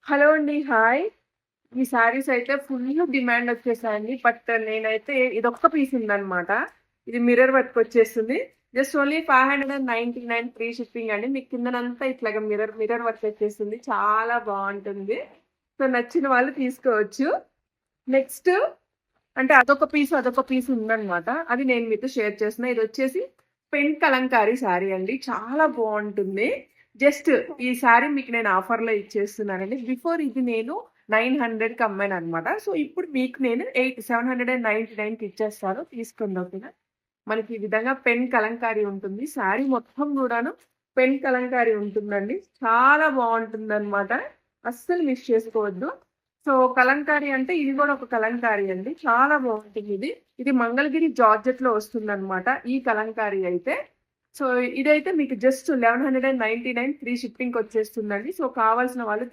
Hello అండి. Hi. ఈ శారీస్ అయితే ఫుల్ డిమాండ్ వచ్చేసాయండి. బట్ నేనైతే ఇదొక్క పీస్ ఉందనమాట. ఇది మిర్రర్ వర్క్ వచ్చేస్తుంది. జస్ట్ ఓన్లీ 599 ఫ్రీ షిప్పింగ్ అండి. మీకు కిందనంతా ఇట్లాగా మిర్రర్ వర్క్ వచ్చేస్తుంది. చాలా బావుంటుంది. సో, నచ్చిన వాళ్ళు తీసుకోవచ్చు. నెక్స్ట్ అంటే అదొక పీస్ ఉందనమాట. అది నేను మీతో షేర్ చేస్తున్నా. ఇదొచ్చేసి పెన్ కలంకారీ శారీ అండి. చాలా బావుంటుంది. జస్ట్ ఈ శారీ మీకు నేను ఆఫర్‌లో ఇచ్చేస్తున్నానండి. బిఫోర్ ఇది నేను 900కి అమ్మాననమాట. సో, ఇప్పుడు మీకు నేను 799కి ఇచ్చేస్తాను. తీసుకోండి ఓకేనా. మనకి ఈ విధంగా పెన్ కలంకారీ ఉంటుంది. శారీ మొత్తం గూడాను పెన్ కలంకారీ ఉంటుందండి. చాలా బావుంటుందనమాట. అస్సలు మిస్ చేసుకోవద్దు. సో, కలంకారీ అంటే ఇది గూడా ఒక కలంకారీ అండి. చాలా బావుంటుందిది. ఇది మంగళగిరి జార్జెట్‌లో వస్తుందనమాట. ఈ కలంకారీ అయితే. సో, ఇదైతే మీకు జస్ట్ 1199 ఫ్రీ షిప్పింగ్‌కొచ్చేస్తుందండి. సో, కావాల్సిన వాళ్ళు